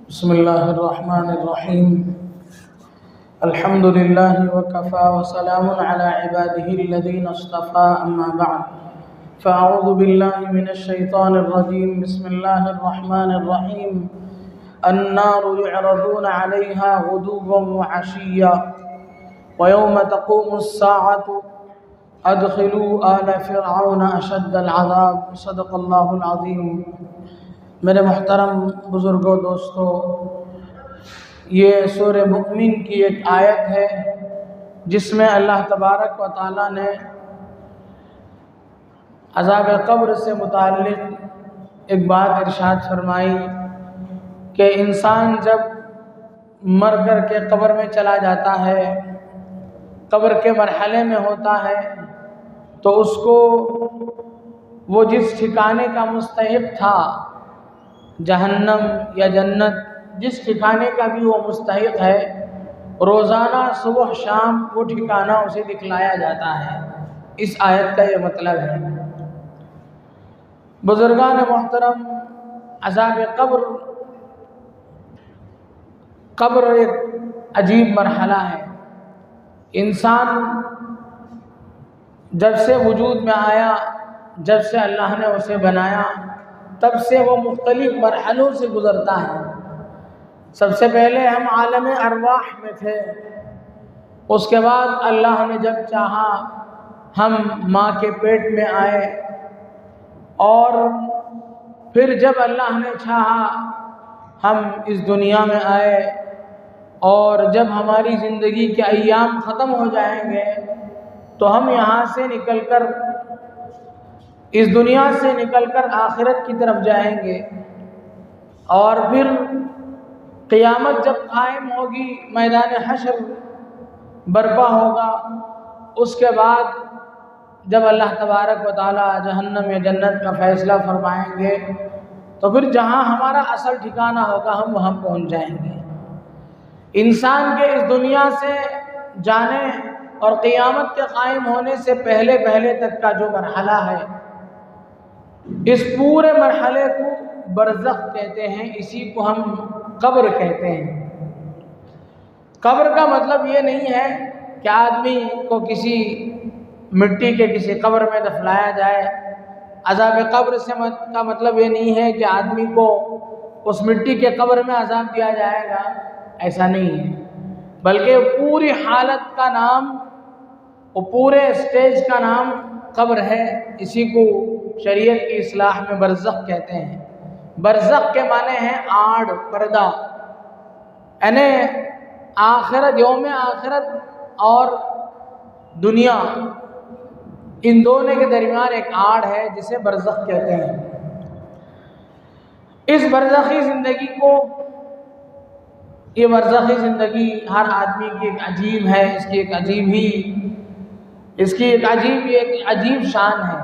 بسم الله الرحمن الرحيم. الحمد لله وكفى وسلام على عباده الذين اصطفى، أما بعد، فأعوذ بالله من الشيطان الرجيم. بسم الله الرحمن الرحيم. النار يعرضون عليها غدوا وعشيا ويوم تقوم الساعة ادخلوا آل فرعون اشد العذاب. صدق اللہ العظیم. میرے محترم بزرگوں، دوستو، یہ سورہ مؤمن کی ایک آیت ہے جس میں اللہ تبارک و تعالیٰ نے عذاب قبر سے متعلق ایک بات ارشاد فرمائی کہ انسان جب مر کر کے قبر میں چلا جاتا ہے، قبر کے مرحلے میں ہوتا ہے، تو اس کو وہ جس ٹھکانے کا مستحق تھا، جہنم یا جنت، جس ٹھکانے کا بھی وہ مستحق ہے، روزانہ صبح شام وہ ٹھکانہ اسے دکھلایا جاتا ہے. اس آیت کا یہ مطلب ہے. بزرگان محترم، عذاب قبر ایک عجیب مرحلہ ہے. انسان جب سے وجود میں آیا، جب سے اللہ نے اسے بنایا، تب سے وہ مختلف مرحلوں سے گزرتا ہے. سب سے پہلے ہم عالم ارواح میں تھے، اس کے بعد اللہ نے جب چاہا ہم ماں کے پیٹ میں آئے، اور پھر جب اللہ نے چاہا ہم اس دنیا میں آئے، اور جب ہماری زندگی کے ایام ختم ہو جائیں گے تو ہم یہاں سے نکل کر، اس دنیا سے نکل کر آخرت کی طرف جائیں گے. اور پھر قیامت جب قائم ہوگی، میدان حشر برپا ہوگا، اس کے بعد جب اللہ تبارک و تعالی جہنم یا جنت کا فیصلہ فرمائیں گے تو پھر جہاں ہمارا اصل ٹھکانہ ہوگا ہم وہاں پہنچ جائیں گے. انسان کے اس دنیا سے جانے اور قیامت کے قائم ہونے سے پہلے تک کا جو مرحلہ ہے، اس پورے مرحلے کو برزخ کہتے ہیں. اسی کو ہم قبر کہتے ہیں. قبر کا مطلب یہ نہیں ہے کہ آدمی کو کسی مٹی کے کسی قبر میں دفنایا جائے. عذاب قبر سے کا مطلب یہ نہیں ہے کہ آدمی کو اس مٹی کے قبر میں عذاب دیا جائے گا، ایسا نہیں ہے. بلکہ پوری حالت کا نام، وہ پورے سٹیج کا نام قبر ہے. اسی کو شریعت کی اصطلاح میں برزخ کہتے ہیں. برزخ کے معنی ہیں آڑ، پردہ، یعنی آخرت، یوم آخرت اور دنیا، ان دونوں کے درمیان ایک آڑ ہے جسے برزخ کہتے ہیں. اس برزخی زندگی کو، یہ برزخی زندگی ہر آدمی کی ایک عجیب ہے، اس کی ایک عجیب شان ہے.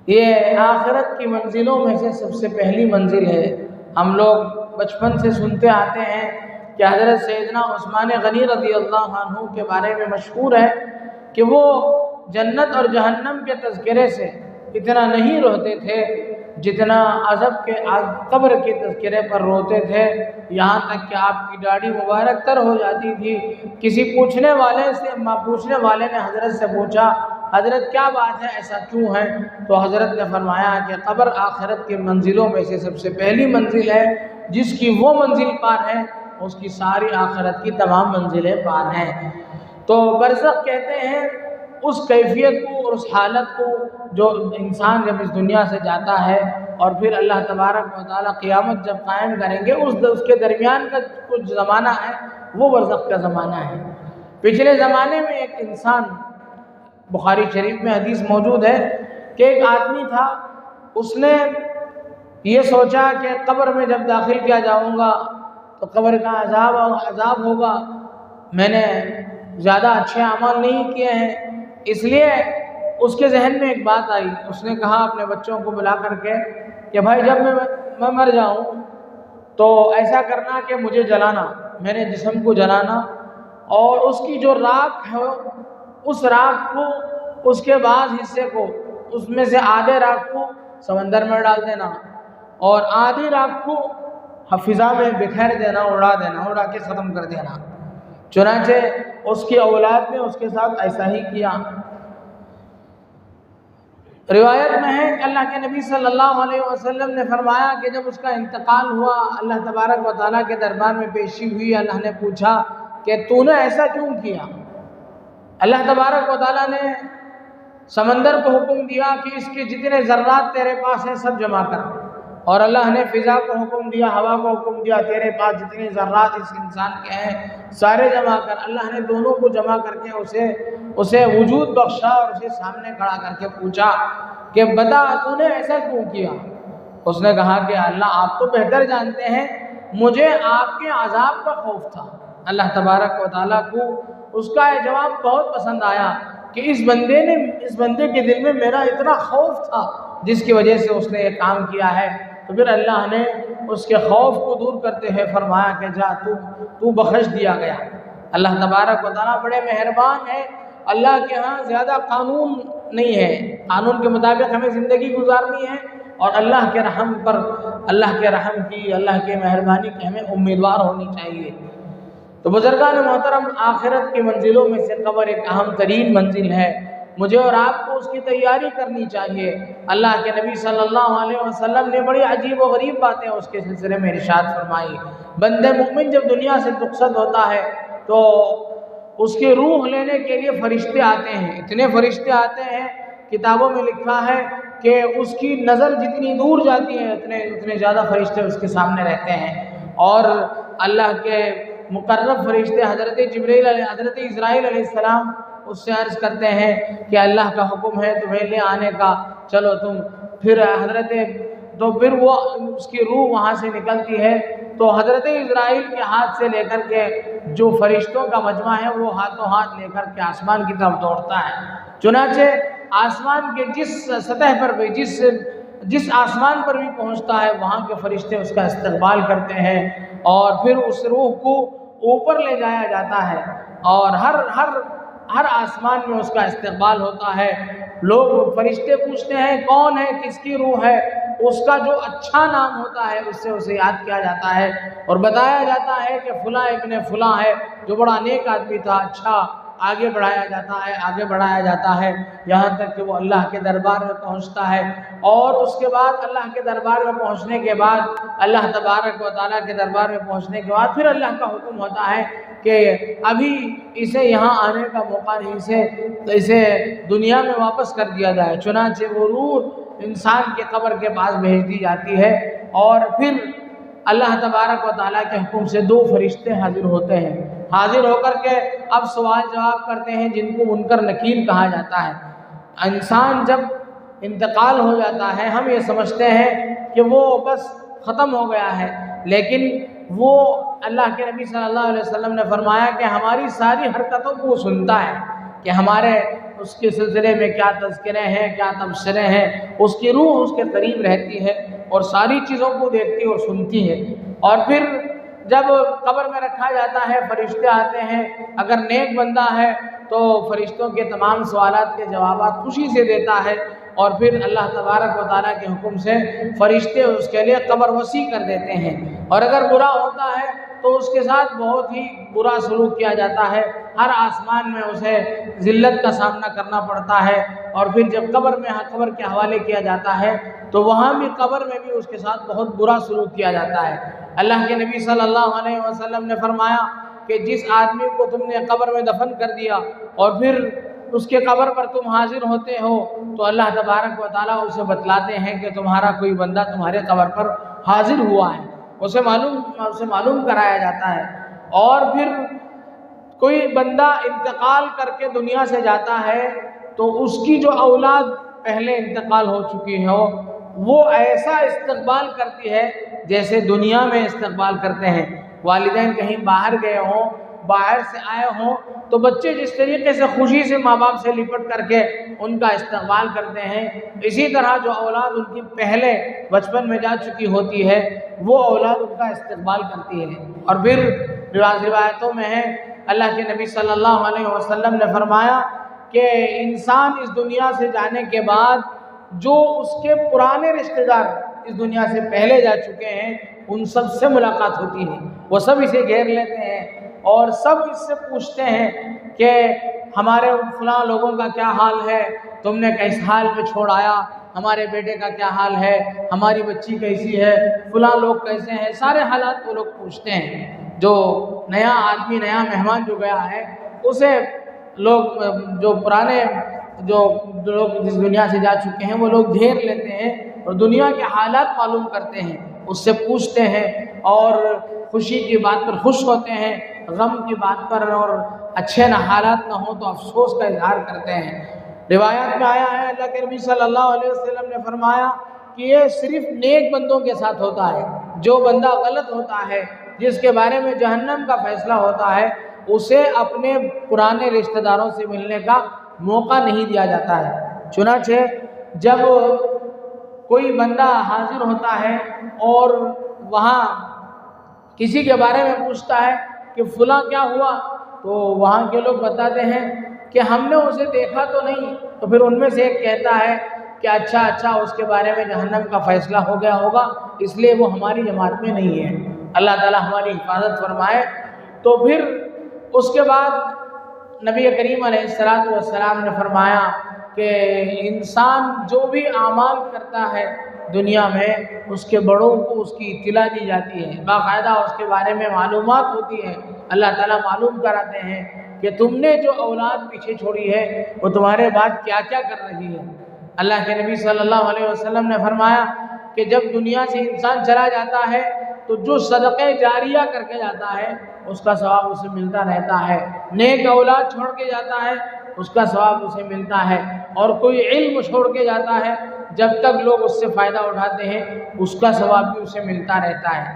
یہ آخرت کی منزلوں میں سے سب سے پہلی منزل ہے. ہم لوگ بچپن سے سنتے آتے ہیں کہ حضرت سیدنا عثمان غنی رضی اللہ عنہ کے بارے میں مشہور ہے کہ وہ جنت اور جہنم کے تذکرے سے اتنا نہیں روتے تھے جتنا عذاب کے قبر کے تذکرے پر روتے تھے. یہاں تک کہ آپ کی داڑھی مبارک تر ہو جاتی تھی. کسی پوچھنے والے نے حضرت سے پوچھا، حضرت کیا بات ہے، ایسا کیوں ہے؟ تو حضرت نے فرمایا کہ قبر آخرت کے منزلوں میں سے سب سے پہلی منزل ہے. جس کی وہ منزل پار ہے اس کی ساری آخرت کی تمام منزلیں پار ہیں. تو برزخ کہتے ہیں اس کیفیت کو اور اس حالت کو جو انسان جب اس دنیا سے جاتا ہے اور پھر اللہ تبارک و تعالیٰ قیامت جب قائم کریں گے، اس کے درمیان کا کچھ زمانہ ہے، وہ برزخ کا زمانہ ہے. پچھلے زمانے میں ایک انسان، بخاری شریف میں حدیث موجود ہے کہ ایک آدمی تھا، اس نے یہ سوچا کہ قبر میں جب داخل کیا جاؤں گا تو قبر کا عذاب ہوگا. میں نے زیادہ اچھے اعمال نہیں کیے ہیں، اس لیے اس کے ذہن میں ایک بات آئی. اس نے کہا اپنے بچوں کو بلا کر کے کہ بھائی جب میں مر جاؤں تو ایسا کرنا کہ مجھے جلانا، میرے جسم کو جلانا، اور اس کی جو راکھ ہے اس راکھ کو، اس کے بعض حصے کو، اس میں سے آدھے راکھ کو سمندر میں ڈال دینا اور آدھی راکھ کو فضا میں بکھیر دینا، اڑا دینا، اڑا کے ختم کر دینا۔ چنانچہ اس کی اولاد نے اس کے ساتھ ایسا ہی کیا۔ روایت میں ہے کہ اللہ کے نبی صلی اللہ علیہ وسلم نے فرمایا کہ جب اس کا انتقال ہوا، اللہ تبارک و تعالیٰ کے دربار میں پیشی ہوئی، اللہ نے پوچھا کہ تو نے ایسا کیوں کیا؟ اللہ تبارک و تعالیٰ نے سمندر کو حکم دیا کہ اس کے جتنے ذرات تیرے پاس ہیں سب جمع کر، اور اللہ نے فضا کو حکم دیا، ہوا کو حکم دیا، تیرے پاس جتنے ذرات اس انسان کے ہیں سارے جمع کر۔ اللہ نے دونوں کو جمع کر کے اسے وجود بخشا اور اسے سامنے کھڑا کر کے پوچھا کہ بتا تو نے ایسا کیوں کیا؟ اس نے کہا کہ اللہ آپ تو بہتر جانتے ہیں، مجھے آپ کے عذاب کا خوف تھا۔ اللہ تبارک و تعالیٰ کو اس کا یہ جواب بہت پسند آیا کہ اس بندے کے دل میں میرا اتنا خوف تھا جس کی وجہ سے اس نے یہ کام کیا ہے۔ تو پھر اللہ نے اس کے خوف کو دور کرتے ہوئے فرمایا کہ جا تو بخش دیا گیا۔ اللہ تبارک و تعالیٰ بڑے مہربان ہے، اللہ کے ہاں زیادہ قانون نہیں ہے، قانون کے مطابق ہمیں زندگی گزارنی ہے، اور اللہ کے رحم پر، اللہ کے رحم کی، اللہ کے مہربانی کی ہمیں امیدوار ہونی چاہیے۔ تو بزرگان محترم، آخرت کی منزلوں میں سے قبر ایک اہم ترین منزل ہے، مجھے اور آپ کو اس کی تیاری کرنی چاہیے۔ اللہ کے نبی صلی اللہ علیہ وسلم نے بڑی عجیب و غریب باتیں اس کے سلسلے میں ارشاد فرمائی۔ بندہ مومن جب دنیا سے رخصت ہوتا ہے تو اس کی روح لینے کے لیے فرشتے آتے ہیں، اتنے فرشتے آتے ہیں، کتابوں میں لکھا ہے کہ اس کی نظر جتنی دور جاتی ہے اتنے زیادہ فرشتے اس کے سامنے رہتے ہیں، اور اللہ کے مقرب فرشتے حضرت اسرائیل علیہ السلام اس سے عرض کرتے ہیں کہ اللہ کا حکم ہے تمہیں لے آنے کا، چلو تم۔ پھر وہ اس کی روح وہاں سے نکلتی ہے تو حضرت اسرائیل کے ہاتھ سے لے کر کے جو فرشتوں کا مجمع ہے وہ ہاتھوں ہاتھ لے کر کے آسمان کی طرف دوڑتا ہے۔ چنانچہ آسمان کے جس سطح پر بھی، جس آسمان پر بھی پہنچتا ہے وہاں کے فرشتے اس کا استقبال کرتے ہیں، اور پھر اس روح کو اوپر لے جایا جاتا ہے، اور ہر آسمان میں اس کا استقبال ہوتا ہے۔ لوگ فرشتے پوچھتے ہیں کون ہے، کس کی روح ہے، اس کا جو اچھا نام ہوتا ہے اس سے اسے یاد کیا جاتا ہے، اور بتایا جاتا ہے کہ فلاں ابن فلاں ہے جو بڑا نیک آدمی تھا، اچھا، آگے بڑھایا جاتا ہے یہاں تک کہ وہ اللہ کے دربار میں پہنچتا ہے۔ اور اس کے بعد اللہ کے دربار میں پہنچنے کے بعد، اللہ تبارک و تعالیٰ کے دربار میں پہنچنے کے بعد پھر اللہ کا حکم ہوتا ہے کہ ابھی اسے یہاں آنے کا موقع نہیں، اسے دنیا میں واپس کر دیا جائے۔ چنانچہ وہ روح انسان کے قبر کے پاس بھیج دی جاتی ہے، اور پھر اللہ تبارک و تعالیٰ کے حکم سے 2 فرشتے حاضر ہوتے ہیں، حاضر ہو کر کے اب سوال جواب کرتے ہیں، جن کو منکر نکیر کہا جاتا ہے۔ انسان جب انتقال ہو جاتا ہے ہم یہ سمجھتے ہیں کہ وہ بس ختم ہو گیا ہے، لیکن وہ اللہ کے نبی صلی اللہ علیہ وسلم نے فرمایا کہ ہماری ساری حرکتوں کو سنتا ہے، کہ ہمارے اس کے سلسلے میں کیا تذکرے ہیں، کیا تبصرے ہیں، اس کی روح اس کے قریب رہتی ہے اور ساری چیزوں کو دیکھتی اور سنتی ہے۔ اور پھر جب قبر میں رکھا جاتا ہے فرشتے آتے ہیں، اگر نیک بندہ ہے تو فرشتوں کے تمام سوالات کے جوابات خوشی سے دیتا ہے، اور پھر اللہ تبارک و تعالیٰ کے حکم سے فرشتے اس کے لیے قبر وسیع کر دیتے ہیں۔ اور اگر برا ہوتا ہے تو اس کے ساتھ بہت ہی برا سلوک کیا جاتا ہے، ہر آسمان میں اسے ذلت کا سامنا کرنا پڑتا ہے، اور پھر جب قبر کے حوالے کیا جاتا ہے تو وہاں بھی قبر میں بھی اس کے ساتھ بہت برا سلوک کیا جاتا ہے۔ اللہ کے نبی صلی اللہ علیہ وسلم نے فرمایا کہ جس آدمی کو تم نے قبر میں دفن کر دیا اور پھر اس کے قبر پر تم حاضر ہوتے ہو تو اللہ تبارک و تعالیٰ اسے بتلاتے ہیں کہ تمہارا کوئی بندہ تمہارے قبر پر حاضر ہوا ہے، اسے معلوم کرایا جاتا ہے۔ اور پھر کوئی بندہ انتقال کر کے دنیا سے جاتا ہے تو اس کی جو اولاد پہلے انتقال ہو چکی ہو وہ ایسا استقبال کرتی ہے جیسے دنیا میں استقبال کرتے ہیں۔ والدین کہیں باہر گئے ہوں، باہر سے آئے ہوں تو بچے جس طریقے سے خوشی سے ماں باپ سے لپٹ کر کے ان کا استقبال کرتے ہیں، اسی طرح جو اولاد ان کی پہلے بچپن میں جا چکی ہوتی ہے وہ اولاد ان کا استقبال کرتی ہے۔ اور پھر روایتوں میں ہے اللہ کے نبی صلی اللہ علیہ وسلم نے فرمایا کہ انسان اس دنیا سے جانے کے بعد جو اس کے پرانے رشتہ دار اس دنیا سے پہلے جا چکے ہیں ان سب سے ملاقات ہوتی ہے، وہ سب اسے گھیر لیتے ہیں اور سب اس سے پوچھتے ہیں کہ ہمارے فلاں لوگوں کا کیا حال ہے، تم نے کس حال میں چھوڑ آیا، ہمارے بیٹے کا کیا حال ہے، ہماری بچی کیسی ہے، فلاں لوگ کیسے ہیں، سارے حالات وہ لوگ پوچھتے ہیں۔ جو نیا آدمی، نیا مہمان جو گیا ہے، اسے لوگ جو پرانے جو لوگ جس دنیا سے جا چکے ہیں وہ لوگ گھیر لیتے ہیں اور دنیا کے حالات معلوم کرتے ہیں، اس سے پوچھتے ہیں اور خوشی کی بات پر خوش ہوتے ہیں، غم کی بات پر اور اچھے نہ حالات نہ ہوں تو افسوس کا اظہار کرتے ہیں۔ روایات میں آیا ہے اللہ کے نبی صلی اللہ علیہ وسلم نے فرمایا کہ یہ صرف نیک بندوں کے ساتھ ہوتا ہے، جو بندہ غلط ہوتا ہے، جس کے بارے میں جہنم کا فیصلہ ہوتا ہے، اسے اپنے پرانے رشتہ داروں سے ملنے کا موقع نہیں دیا جاتا ہے۔ چنانچہ جب کوئی بندہ حاضر ہوتا ہے اور وہاں کسی کے بارے میں پوچھتا ہے کہ فلاں کیا ہوا، تو وہاں کے لوگ بتاتے ہیں کہ ہم نے اسے دیکھا تو نہیں، تو پھر ان میں سے ایک کہتا ہے کہ اچھا اس کے بارے میں جہنم کا فیصلہ ہو گیا ہوگا، اس لیے وہ ہماری جماعت میں نہیں ہے۔ اللہ تعالیٰ ہماری حفاظت فرمائے۔ تو پھر اس کے بعد نبی کریم علیہ السلام نے فرمایا کہ انسان جو بھی اعمال کرتا ہے دنیا میں، اس کے بڑوں کو اس کی اطلاع دی جاتی ہے، باقاعدہ اس کے بارے میں معلومات ہوتی ہیں، اللہ تعالیٰ معلوم کراتے ہیں کہ تم نے جو اولاد پیچھے چھوڑی ہے وہ تمہارے بعد کیا کیا کر رہی ہے۔ اللہ کے نبی صلی اللہ علیہ وسلم نے فرمایا کہ جب دنیا سے انسان چلا جاتا ہے تو جو صدقے جاریہ کر کے جاتا ہے اس کا ثواب اسے ملتا رہتا ہے، نیک اولاد چھوڑ کے جاتا ہے اس کا ثواب اسے ملتا ہے، اور کوئی علم چھوڑ کے جاتا ہے جب تک لوگ اس سے فائدہ اٹھاتے ہیں اس کا ثواب بھی اسے ملتا رہتا ہے۔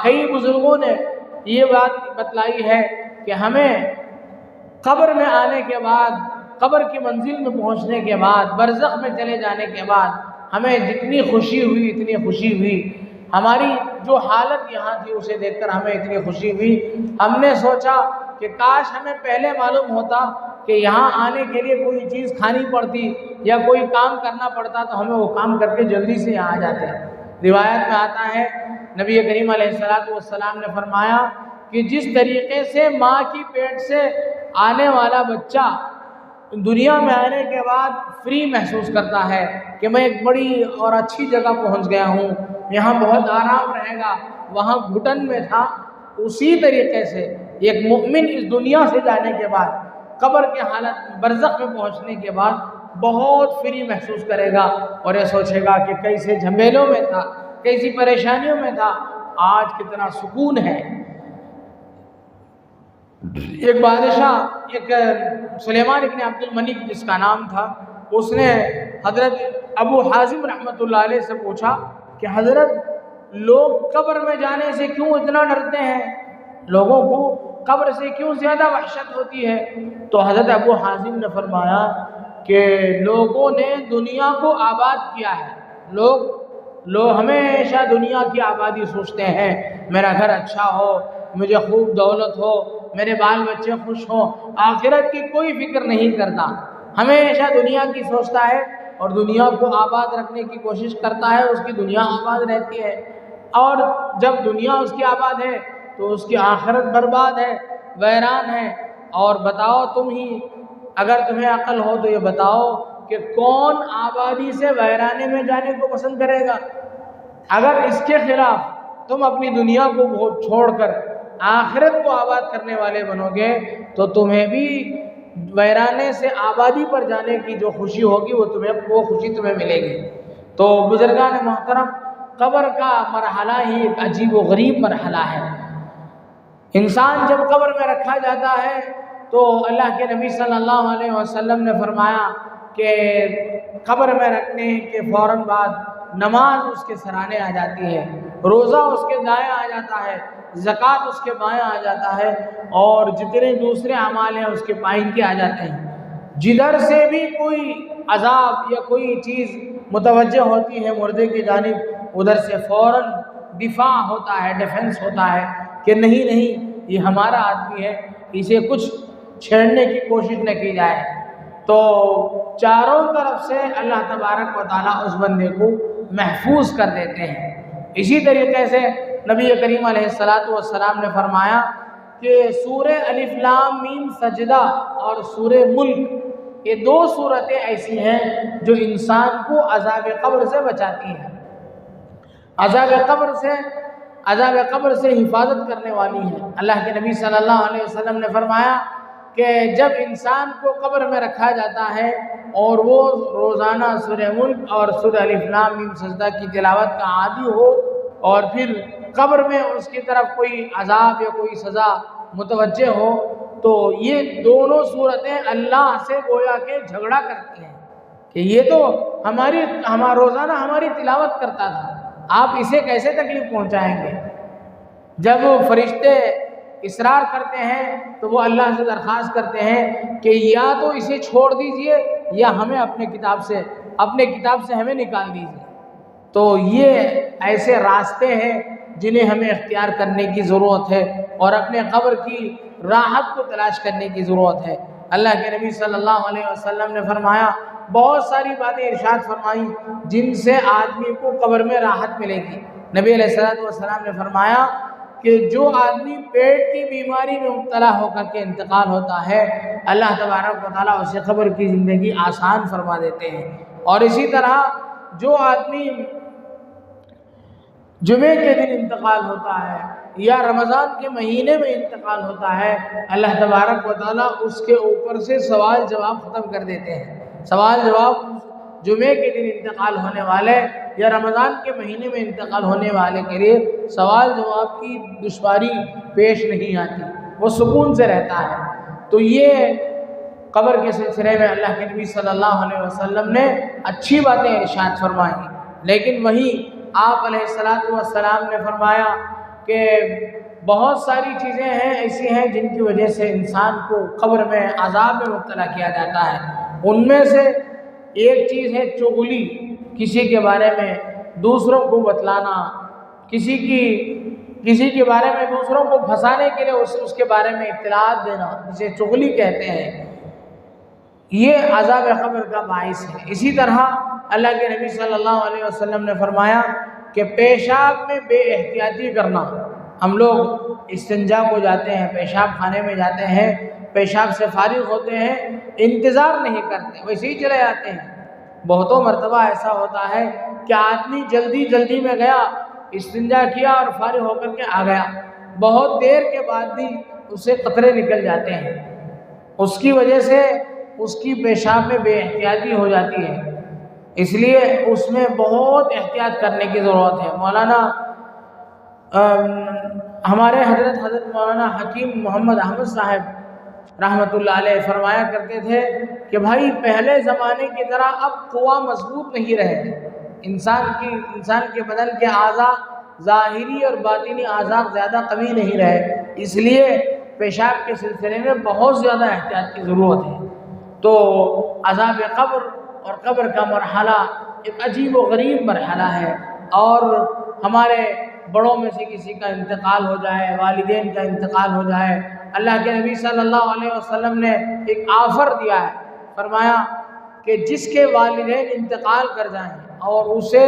کئی بزرگوں نے یہ بات بتلائی ہے کہ ہمیں قبر میں آنے کے بعد، قبر کی منزل میں پہنچنے کے بعد، برزخ میں چلے جانے کے بعد ہمیں جتنی خوشی ہوئی اتنی خوشی ہوئی، ہماری جو حالت یہاں تھی اسے دیکھ کر ہمیں اتنی خوشی ہوئی، ہم نے سوچا کہ کاش ہمیں پہلے معلوم ہوتا کہ یہاں آنے کے لیے کوئی چیز کھانی پڑتی یا کوئی کام کرنا پڑتا تو ہمیں وہ کام کر کے جلدی سے یہاں آ جاتے۔ روایت میں آتا ہے نبی کریم علیہ السلام نے فرمایا کہ جس طریقے سے ماں کی پیٹ سے آنے والا بچہ دنیا میں آنے کے بعد فری محسوس کرتا ہے کہ میں ایک بڑی اور اچھی جگہ پہنچ گیا ہوں، یہاں بہت آرام رہے گا، وہاں گھٹن میں تھا، اسی طریقے سے ایک مومن اس دنیا سے جانے کے بعد، قبر کے حالت برزخ میں پہنچنے کے بعد بہت فری محسوس کرے گا اور یہ سوچے گا کہ کیسے جھمیلوں میں تھا، کیسی پریشانیوں میں تھا، آج کتنا سکون ہے۔ ایک بادشاہ، ایک سلیمان ابن عبد الملک جس کا نام تھا، اس نے حضرت ابو حازم رحمۃ اللہ علیہ سے پوچھا کہ حضرت لوگ قبر میں جانے سے کیوں اتنا ڈرتے ہیں، لوگوں کو قبر سے کیوں زیادہ وحشت ہوتی ہے؟ تو حضرت ابو حازم نے فرمایا کہ لوگوں نے دنیا کو آباد کیا ہے، لوگ ہمیشہ دنیا کی آبادی سوچتے ہیں، میرا گھر اچھا ہو، مجھے خوب دولت ہو، میرے بال بچے خوش ہوں، آخرت کی کوئی فکر نہیں کرتا، ہمیشہ دنیا کی سوچتا ہے اور دنیا کو آباد رکھنے کی کوشش کرتا ہے، اس کی دنیا آباد رہتی ہے، اور جب دنیا اس کی آباد ہے تو اس کی آخرت برباد ہے، ویران ہے۔ اور بتاؤ تم ہی، اگر تمہیں عقل ہو تو یہ بتاؤ کہ کون آبادی سے ویرانے میں جانے کو پسند کرے گا؟ اگر اس کے خلاف تم اپنی دنیا کو چھوڑ کر آخرت کو آباد کرنے والے بنو گے تو تمہیں بھی ویرانے سے آبادی پر جانے کی جو خوشی ہوگی وہ خوشی تمہیں ملے گی۔ تو بزرگان محترم، قبر کا مرحلہ ہی ایک عجیب و غریب مرحلہ ہے۔ انسان جب قبر میں رکھا جاتا ہے تو اللہ کے نبی صلی اللہ علیہ وسلم نے فرمایا کہ قبر میں رکھنے کے فوراً بعد نماز اس کے سرانے آ جاتی ہے، روزہ اس کے دائیں آ جاتا ہے، زکوٰۃ اس کے بائیں آ جاتا ہے، اور جتنے دوسرے اعمال ہیں اس کے بائیں کے آ جاتے ہیں۔ جدھر سے بھی کوئی عذاب یا کوئی چیز متوجہ ہوتی ہے مردے کی جانب، ادھر سے فوراً دفاع ہوتا ہے، ڈیفنس ہوتا ہے کہ نہیں یہ ہمارا آدمی ہے، اسے کچھ چھیڑنے کی کوشش نہ کی جائے۔ تو چاروں طرف سے اللہ تبارک و تعالیٰ اس بندے کو محفوظ کر دیتے ہیں۔ اسی طریقے سے نبی کریم علیہ الصلاۃ والسلام نے فرمایا کہ سورہ الف لام میم سجدہ اور سورہ ملک، یہ دو سورتیں ایسی ہیں جو انسان کو عذاب قبر سے بچاتی ہیں، عذاب قبر سے حفاظت کرنے والی ہیں۔ اللہ کے نبی صلی اللہ علیہ وسلم نے فرمایا کہ جب انسان کو قبر میں رکھا جاتا ہے اور وہ روزانہ سورہ ملک اور سورہ الف لام میم سجدہ کی تلاوت کا عادی ہو، اور پھر قبر میں اس کی طرف کوئی عذاب یا کوئی سزا متوجہ ہو، تو یہ دونوں صورتیں اللہ سے گویا کہ جھگڑا کرتی ہیں کہ یہ تو روزانہ ہماری تلاوت کرتا تھا، آپ اسے کیسے تکلیف پہنچائیں گے؟ جب فرشتے اصرار کرتے ہیں تو وہ اللہ سے درخواست کرتے ہیں کہ یا تو اسے چھوڑ دیجئے یا ہمیں اپنے کتاب سے ہمیں نکال دیجئے۔ تو یہ ایسے راستے ہیں جنہیں ہمیں اختیار کرنے کی ضرورت ہے اور اپنے قبر کی راحت کو تلاش کرنے کی ضرورت ہے۔ اللہ کے نبی صلی اللہ علیہ وسلم نے فرمایا، بہت ساری باتیں ارشاد فرمائیں جن سے آدمی کو قبر میں راحت ملے گی۔ نبی علیہ السلام نے فرمایا کہ جو آدمی پیٹ کی بیماری میں مبتلا ہو کر کے انتقال ہوتا ہے، اللہ تبارک و تعالیٰ اسے قبر کی زندگی آسان فرما دیتے ہیں۔ اور اسی طرح جو آدمی جمعے کے دن انتقال ہوتا ہے یا رمضان کے مہینے میں انتقال ہوتا ہے، اللہ تبارک و تعالیٰ اس کے اوپر سے سوال جواب ختم کر دیتے ہیں۔ سوال جواب جمعے کے دن انتقال ہونے والے یا رمضان کے مہینے میں انتقال ہونے والے کے لیے سوال جواب کی دشواری پیش نہیں آتی، وہ سکون سے رہتا ہے۔ تو یہ قبر کے سلسلے میں اللہ کے نبی صلی اللہ علیہ وسلم نے اچھی باتیں ارشاد فرمائیں، لیکن وہیں آپ علیہ السلام نے فرمایا کہ بہت ساری چیزیں ایسی ہیں جن کی وجہ سے انسان کو قبر میں عذاب میں مبتلا کیا جاتا ہے۔ ان میں سے ایک چیز ہے چغلی، کسی کے بارے میں دوسروں کو بتلانا، کسی کے بارے میں دوسروں کو پھنسانے کے لیے اس کے بارے میں اطلاعات دینا، جسے چغلی کہتے ہیں، یہ عذاب قبر کا باعث ہے۔ اسی طرح اللہ کے نبی صلی اللہ علیہ وسلم نے فرمایا کہ پیشاب میں بے احتیاطی کرنا، ہم لوگ استنجا کو جاتے ہیں، پیشاب خانے میں جاتے ہیں، پیشاب سے فارغ ہوتے ہیں، انتظار نہیں کرتے، ویسے ہی چلے جاتے ہیں۔ بہتوں مرتبہ ایسا ہوتا ہے کہ آدمی جلدی میں گیا، استنجا کیا اور فارغ ہو کر کے آ گیا، بہت دیر کے بعد بھی اسے قطرے نکل جاتے ہیں، اس کی وجہ سے اس کی پیشاب میں بے احتیاطی ہو جاتی ہے۔ اس لیے اس میں بہت احتیاط کرنے کی ضرورت ہے۔ ہمارے حضرت مولانا حکیم محمد احمد صاحب رحمۃ اللہ علیہ فرمایا کرتے تھے کہ بھائی پہلے زمانے کی طرح اب قوا مضبوط نہیں رہے، انسان کے بدن کے اعضاء ظاہری اور باطنی اعضاء زیادہ قوی نہیں رہے، اس لیے پیشاب کے سلسلے میں بہت زیادہ احتیاط کی ضرورت ہے۔ تو عذاب قبر اور قبر کا مرحلہ ایک عجیب و غریب مرحلہ ہے، اور ہمارے بڑوں میں سے کسی کا انتقال ہو جائے، والدین کا انتقال ہو جائے، اللہ کے نبی صلی اللہ علیہ وسلم نے ایک آفر دیا ہے، فرمایا کہ جس کے والدین انتقال کر جائیں اور اسے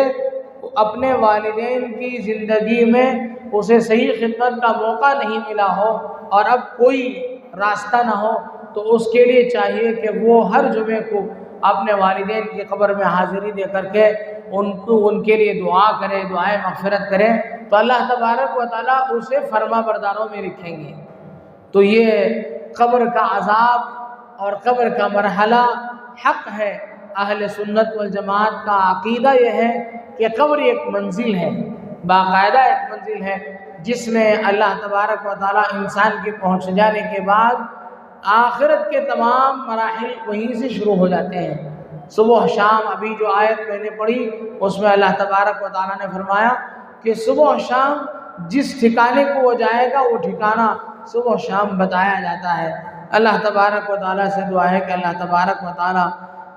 اپنے والدین کی زندگی میں اسے صحیح خدمت کا موقع نہیں ملا ہو اور اب کوئی راستہ نہ ہو، تو اس کے لیے چاہیے کہ وہ ہر جمعے کو اپنے والدین کی قبر میں حاضری دے کر کے ان کے لیے دعا کرے، دعائیں مغفرت کرے، تو اللہ تبارک و تعالیٰ اسے فرما برداروں میں رکھیں گے۔ تو یہ قبر کا عذاب اور قبر کا مرحلہ حق ہے۔ اہل سنت والجماعت کا عقیدہ یہ ہے کہ قبر ایک منزل ہے، باقاعدہ ایک منزل ہے، جس میں اللہ تبارک و تعالیٰ انسان کے پہنچ جانے کے بعد آخرت کے تمام مراحل وہیں سے شروع ہو جاتے ہیں۔ صبح شام، ابھی جو آیت میں نے پڑھی اس میں اللہ تبارک و تعالیٰ نے فرمایا کہ صبح شام جس ٹھکانے کو وہ جائے گا وہ ٹھکانہ صبح شام بتایا جاتا ہے۔ اللہ تبارک و تعالیٰ سے دعا ہے کہ اللہ تبارک و تعالیٰ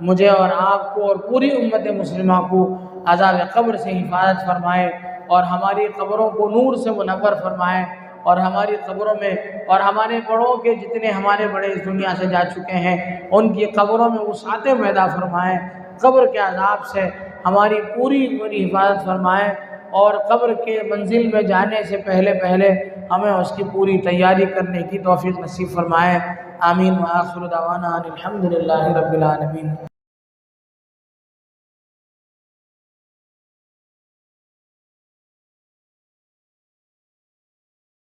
مجھے اور آپ کو اور پوری امت مسلمہ کو عذاب قبر سے حفاظت فرمائے اور ہماری قبروں کو نور سے منور فرمائے، اور ہماری قبروں میں اور ہمارے بڑوں کے جتنے ہمارے بڑے اس دنیا سے جا چکے ہیں ان کی قبروں میں وسعتیں پیدا فرمائے، قبر کے عذاب سے ہماری پوری حفاظت فرمائے، اور قبر کے منزل میں جانے سے پہلے ہمیں اس کی پوری تیاری کرنے کی توفیق نصیب فرمائے۔ آمین۔ وآخر دعوانا ان الحمد للہ رب العالمین۔